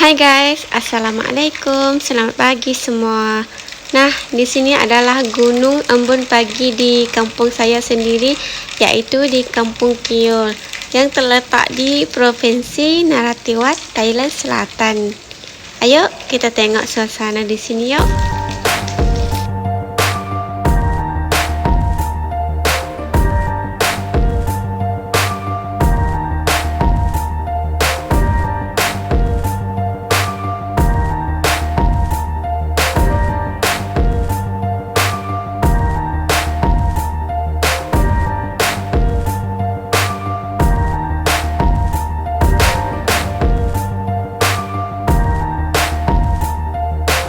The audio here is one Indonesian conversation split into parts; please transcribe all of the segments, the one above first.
Hai guys, assalamualaikum, selamat pagi semua. Nah, di sini adalah Gunung Embun Pagi di kampung saya sendiri, yaitu di Kampung Kiul, yang terletak di Provinsi Narathiwat, Thailand Selatan. Ayo kita tengok suasana di sini yuk.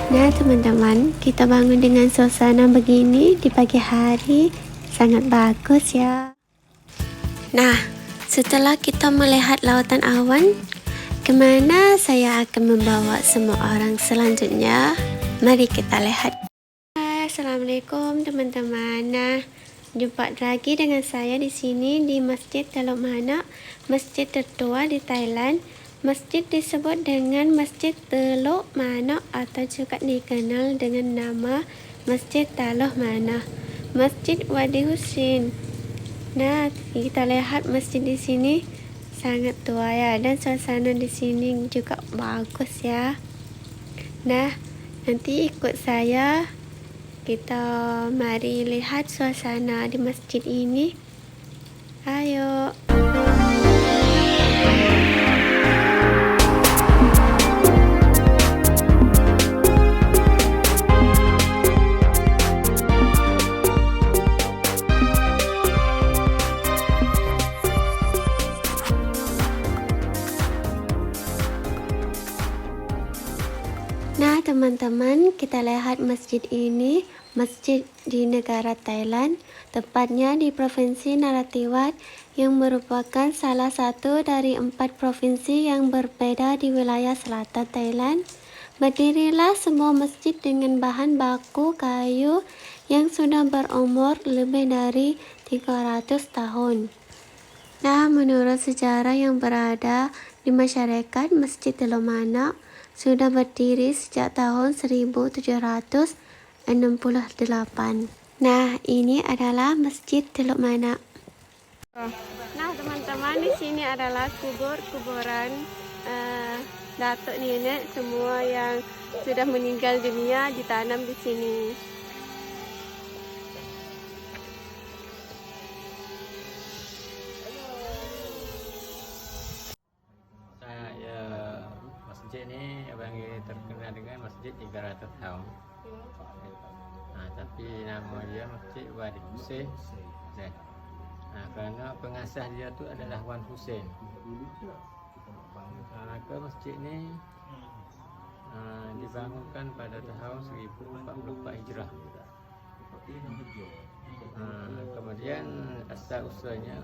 Nah teman-teman, kita bangun dengan suasana begini di pagi hari, sangat bagus ya. Nah, setelah kita melihat lautan awan, kemana saya akan membawa semua orang selanjutnya? Mari kita lihat. Assalamualaikum teman-teman. Nah, jumpa lagi dengan saya di sini di Masjid Teluk Manak, masjid tertua di Thailand. Masjid disebut dengan Masjid Teluk Manak atau juga dikenal dengan nama Masjid Teluk Manak, Masjid Wadi Husin. Nah, kita lihat masjid di sini sangat tua ya, dan suasana di sini juga bagus ya. Nah, nanti ikut saya, kita mari lihat suasana di masjid ini. Ayo. Nah teman-teman, kita lihat masjid ini, masjid di negara Thailand, tepatnya di Provinsi Narathiwat, yang merupakan salah satu dari 4 provinsi yang berbeda di wilayah selatan Thailand. Berdirilah semua masjid dengan bahan baku kayu yang sudah berumur lebih dari 300 tahun. Nah, menurut sejarah yang berada di masyarakat, Masjid Teluk Manak sudah berdiri sejak tahun 1768. Nah, ini adalah Masjid Teluk Manak. Nah, teman-teman, di sini adalah kuburan datuk nenek semua yang sudah meninggal dunia ditanam di sini. Masjid ini abang terkenal dengan Masjid 300 tahun. Tapi nama dia Masjid Wadi Husin. Kerana pengasas dia tu adalah Wan Husin. Maka masjid ini dibangunkan pada tahun 1044 Hijrah. Kemudian asal usulnya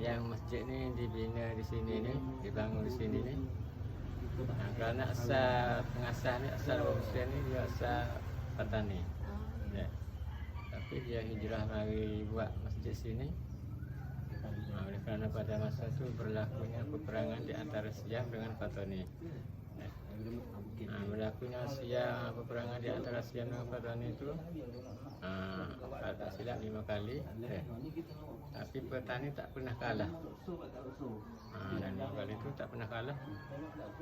yang masjid ni dibina di sini ni, dibangun di sini ni. Kerana asal pengasas ni, asal Husin ni dia asal petani. Tapi dia hijrah mari buat masjid sini. Oleh kerana pada masa tu berlakunya peperangan di antara Siam dengan Patani. Berlakunya peperangan di antara Siam dengan Patani itu tak silap 5 kali. Tapi petani tak pernah kalah. Dan 5 kali itu tak pernah kalah.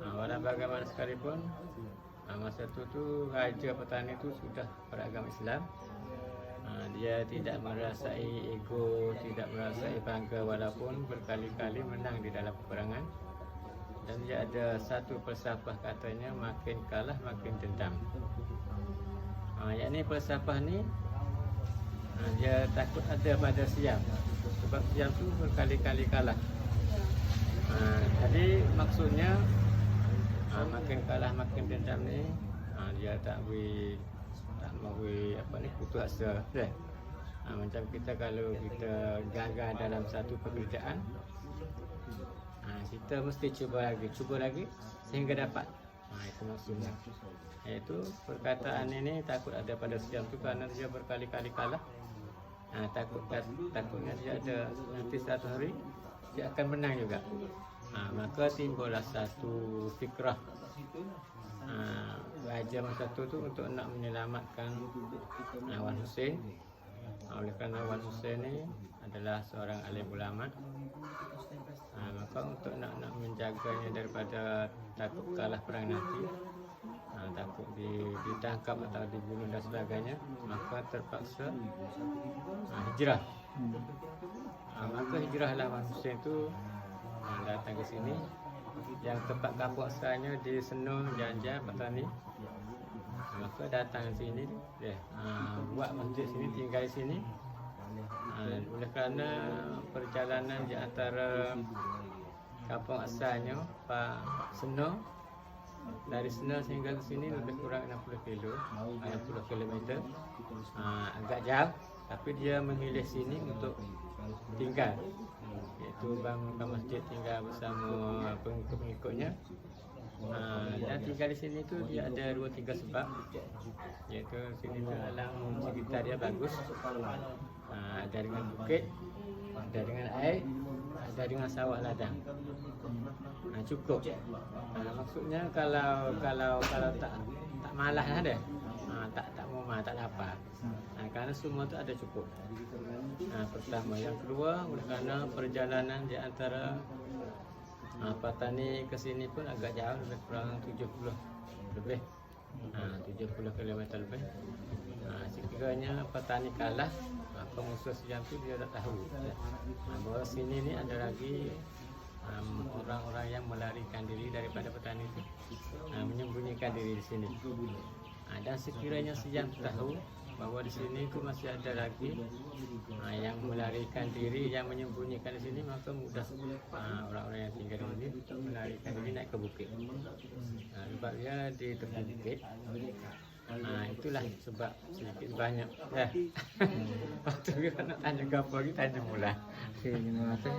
Walau bagaimana sekalipun, masa tu raja petani itu sudah beragama Islam. Dia tidak merasai ego, tidak merasai bangga walaupun berkali-kali menang di dalam peperangan. Dan dia ada satu falsafah, katanya makin kalah makin dendam. Yang ni falsafah ni dia takut ada pada Siam, sebab Siam tu berkali-kali kalah. Jadi maksudnya makin kalah makin dendam ni, dia tak mau putus asa. Macam kita kalau kita gagal dalam satu pekerjaan, kita mesti cuba lagi sehingga dapat. Itu maksudnya. Iaitu perkataan ini takut ada pada Siam tu kerana dia berkali-kali kalah. Takutnya dia ada nanti satu hari dia akan menang juga. Maka timbullah satu fikrah Raja masa tu untuk nak menyelamatkan Wan Hussein. Oleh kerana Wan Hussein ni adalah seorang alim ulama, maka untuk nak menjaganya daripada takut kalah perang nanti, takut ditangkap atau dibunuh dan sebagainya, maka terpaksa hijrah. Maka hijrahlah Wan Hussein tu datang ke sini, yang tempat kampung asalnya di Senur Janja Patani. Maka datang ke sini buat masjid sini, tinggal di sini. Oleh kerana perjalanan di antara kampung asalnya Pak Senur, dari Senur sehingga ke sini lebih kurang 60 km, agak jauh, tapi dia memilih sini untuk tinggal, iaitu bangunkan masjid, tinggal bersama pengikut-pengikutnya. Dan tinggal di sini tu dia ada 2-3 sebab, iaitu sini tu alam sekitar dia bagus, ada dengan bukit, ada dengan air, ada dengan sawah ladang, cukup. Maksudnya kalau tak malas ada, tak mau tak lapar, kerana semua tu ada cukup. Pertama, yang kedua, oleh kerana perjalanan di antara Patani ke sini pun agak jauh, lebih kurang 70 km lebih. Sekiranya Patani kalah, musuh sejam tu dia dah tahu bahawa sini ni ada lagi orang-orang yang melarikan diri daripada Patani itu, menyembunyikan diri di sini. Dan sekiranya sejam tahu bahawa di sini itu masih ada lagi yang melarikan diri, yang menyembunyikan di sini, maka mudah orang-orang yang tinggal di sini untuk melarikan diri naik ke bukit. Sebab dia di tepi bukit. Itulah sebab sedikit banyak. Waktu kita nak tanya apa lagi, tanya mula. Okey, terima kasih.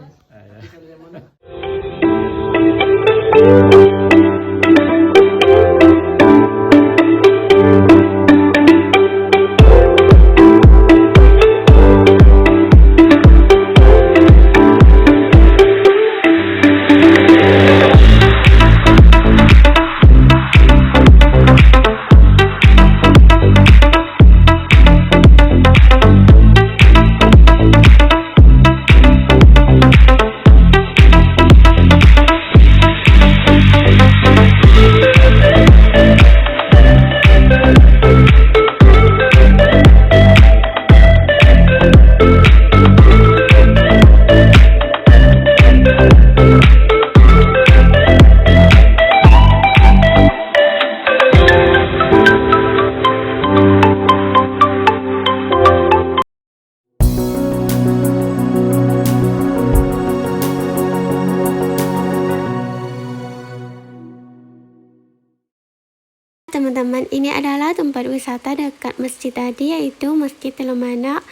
Teman-teman, ini adalah tempat wisata dekat masjid tadi, iaitu Masjid Teluk Manak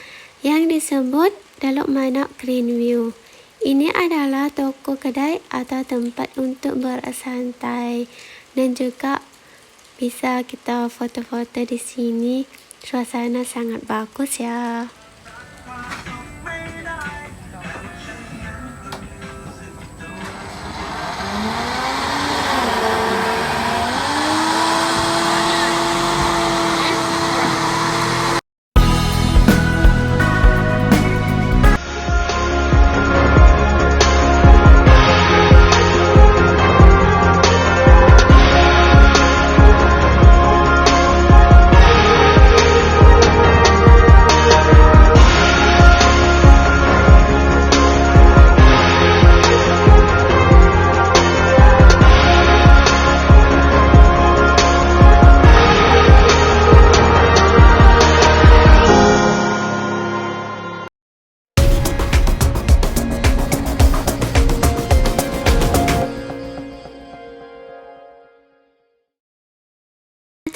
yang disebut Teluk Manak Greenview. Ini adalah toko kedai atau tempat untuk bersantai, dan juga bisa kita foto-foto di sini. Suasana sangat bagus ya.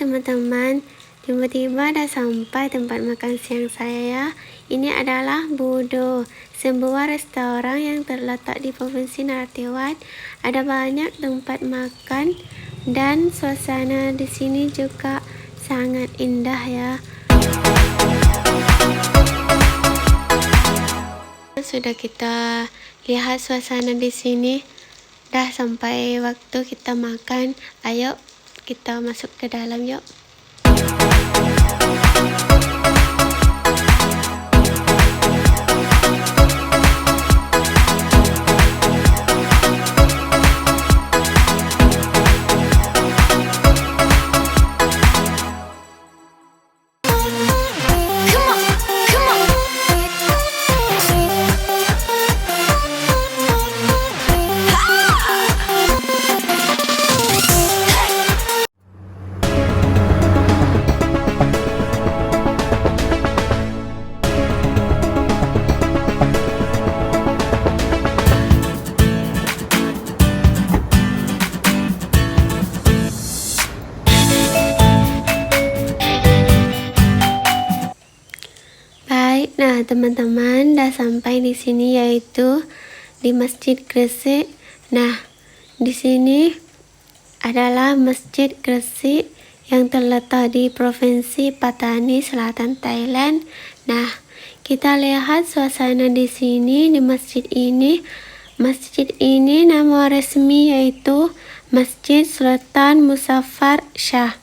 Teman-teman, tiba-tiba dah sampai tempat makan siang saya. Ini adalah Budo, sebuah restoran yang terletak di Provinsi Narathiwat. Ada banyak tempat makan dan suasana di sini juga sangat indah ya. Sudah kita lihat suasana di sini. Dah sampai waktu kita makan. Ayo kita masuk ke dalam yuk. Baik, nah teman-teman dah sampai di sini yaitu di Masjid Gresik. Nah, di sini adalah Masjid Gresik yang terletak di Provinsi Pattani Selatan, Thailand. Nah, kita lihat suasana di sini di masjid ini. Masjid ini nama resmi yaitu Masjid Sultan Muzaffar Shah.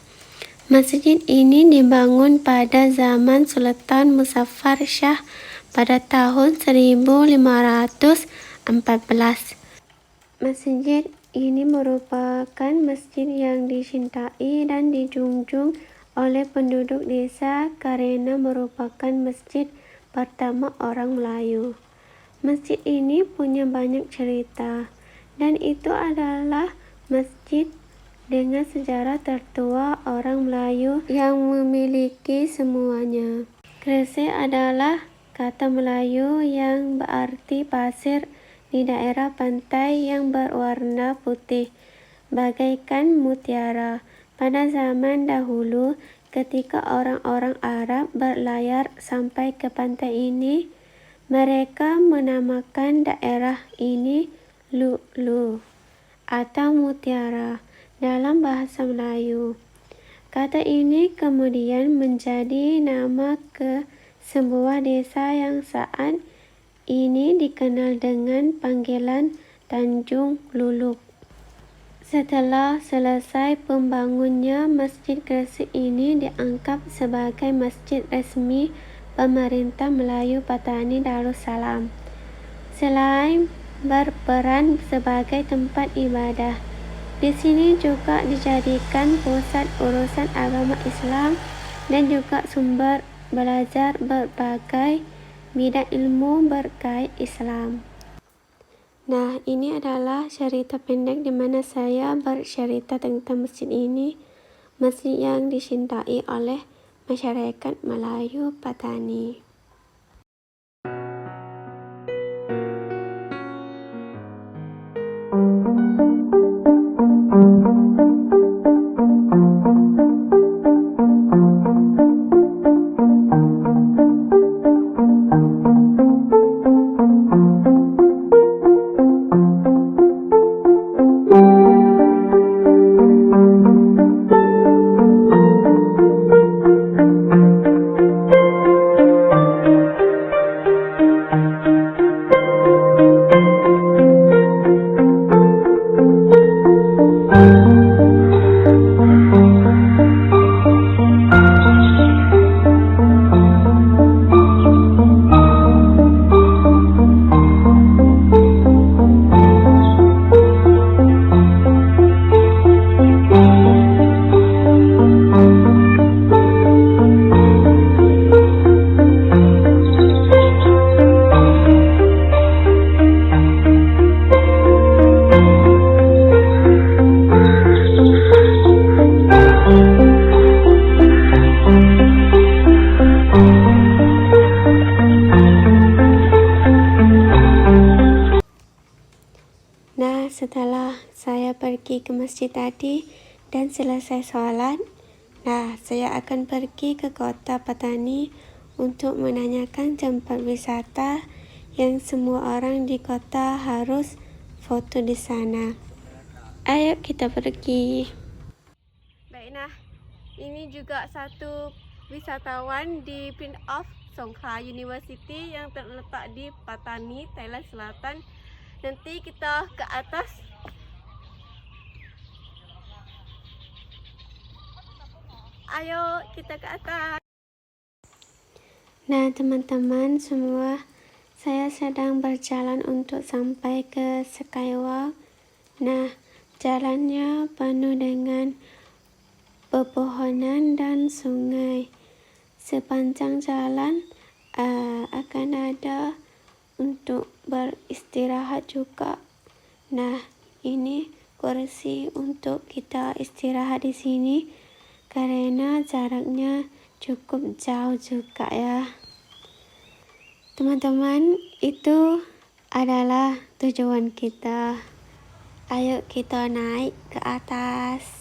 Masjid ini dibangun pada zaman Sultan Muzaffar Shah pada tahun 1514. Masjid ini merupakan masjid yang dicintai dan dijunjung oleh penduduk desa karena merupakan masjid pertama orang Melayu. Masjid ini punya banyak cerita, dan itu adalah masjid dengan sejarah tertua orang Melayu yang memiliki semuanya. Gresik adalah kata Melayu yang berarti pasir di daerah pantai yang berwarna putih, bagaikan mutiara. Pada zaman dahulu, ketika orang-orang Arab berlayar sampai ke pantai ini, mereka menamakan daerah ini Lu'lu atau mutiara dalam bahasa Melayu. Kata ini kemudian menjadi nama ke sebuah desa yang saat ini dikenal dengan panggilan Tanjung Luluk. Setelah selesai pembangunnya, Masjid Gresik ini dianggap sebagai masjid resmi pemerintah Melayu Pattani Darussalam. Selain berperan sebagai tempat ibadah, di sini juga dijadikan pusat urusan agama Islam dan juga sumber belajar berbagai bidang ilmu berkait Islam. Nah, ini adalah cerita pendek di mana saya bercerita tentang masjid ini, masjid yang dicintai oleh masyarakat Melayu Pattani. Setelah saya pergi ke masjid tadi dan selesai sholat, saya akan pergi ke kota Pattani untuk menanyakan tempat wisata yang semua orang di kota harus foto di sana. Ayo kita pergi. Baik, ini juga satu wisatawan di Prince of Songkhla University yang terletak di Pattani, Thailand Selatan. Nanti kita ke atas Ayo kita ke atas. Nah teman-teman semua, saya sedang berjalan untuk sampai ke Skywalk. Nah, jalannya penuh dengan pepohonan dan sungai. Sepanjang jalan akan ada untuk beristirahat juga. Nah, ini kursi untuk kita istirahat di sini karena jaraknya cukup jauh juga ya. Teman-teman, itu adalah tujuan kita. Ayo kita naik ke atas.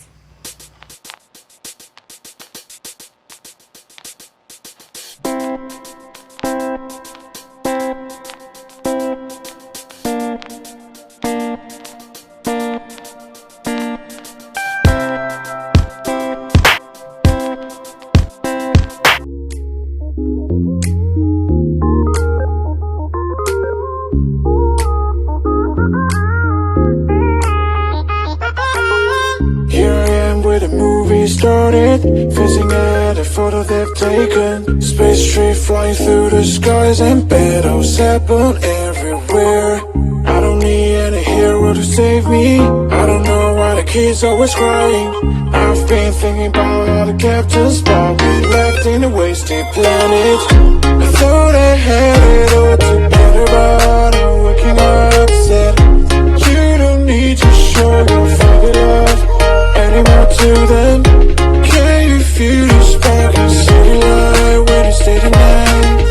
Started facing at a photo they've taken. Space tree flying through the skies and battles happen everywhere. I don't need any hero to save me. I don't know why the kids always crying. I've been thinking about all the captains, but we left in a wasted planet. I thought I had it all together, but I'm waking up sad. You don't need to show your father love anymore to them. Feel the spark and city light when you stay the night.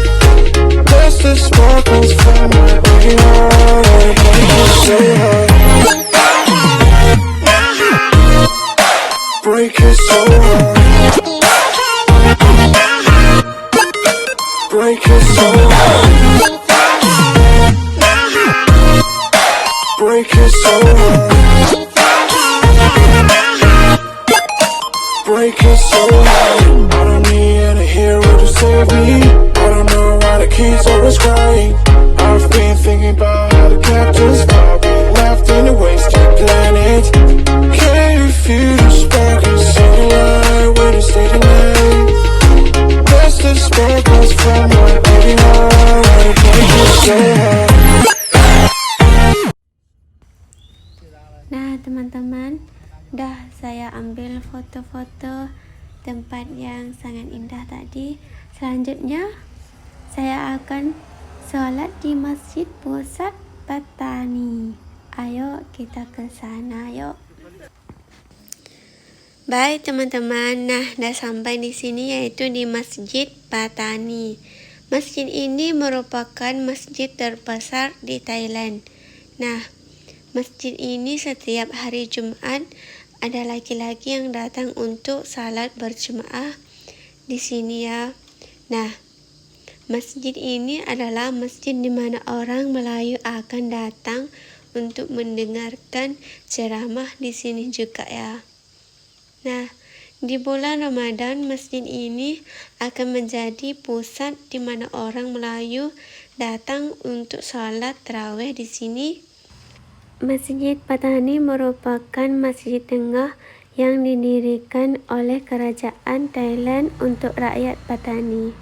That's the sparkles from my breaking heart. I break it so hard. Break it so hard. Break it so hard. Break it so hard. Break it so hard. I don't need any hero to save me. I don't know why the kids always crying. I've been thinking about how the captains got we left in a wasted planet. Can you feel the spark and see the light when you stay the night? That's the sparkles from my beating heart. I break it so hard. Nah teman-teman, dah saya ambil foto-foto tempat yang sangat indah tadi. Selanjutnya saya akan sholat di Masjid Pusat Patani. Ayo kita ke sana yuk. Baik teman-teman, nah dah sampai di sini yaitu di Masjid Patani. Masjid ini merupakan masjid terbesar di Thailand. Nah, masjid ini setiap hari Jumat ada laki-laki yang datang untuk salat berjemaah di sini ya. Nah, masjid ini adalah masjid di mana orang Melayu akan datang untuk mendengarkan ceramah di sini juga ya. Nah, di bulan Ramadan masjid ini akan menjadi pusat di mana orang Melayu datang untuk salat tarawih di sini. Masjid Patani merupakan masjid tengah yang didirikan oleh kerajaan Thailand untuk rakyat Patani.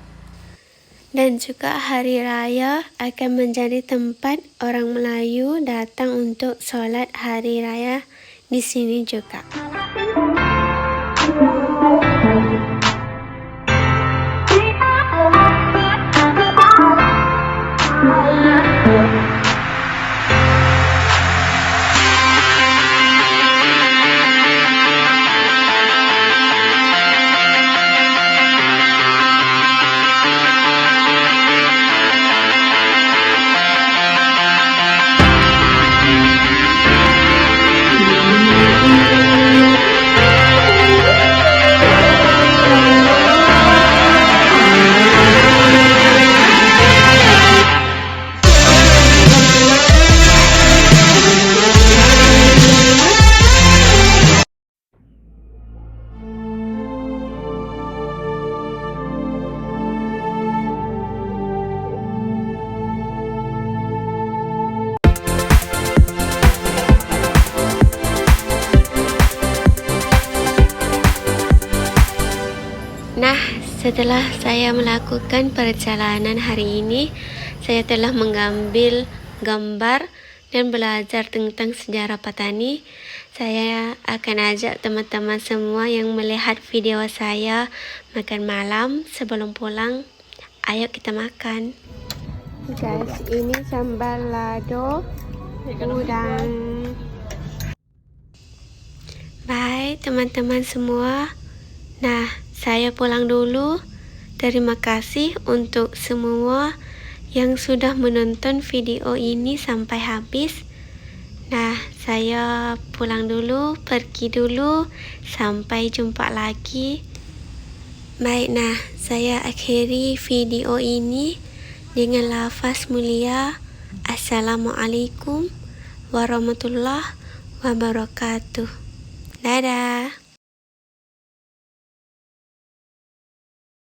Dan juga hari raya akan menjadi tempat orang Melayu datang untuk sholat hari raya di sini juga. Nah, setelah saya melakukan perjalanan hari ini, saya telah mengambil gambar dan belajar tentang sejarah Patani. Saya akan ajak teman-teman semua yang melihat video saya makan malam sebelum pulang. Ayo kita makan. Guys, ini sambal lado udang. Bye teman-teman semua. Nah, saya pulang dulu. Terima kasih untuk semua yang sudah menonton video ini sampai habis. Nah, saya pulang dulu, pergi dulu. Sampai jumpa lagi. Baik, nah, saya akhiri video ini dengan lafaz mulia. Assalamualaikum warahmatullahi wabarakatuh. Dadah.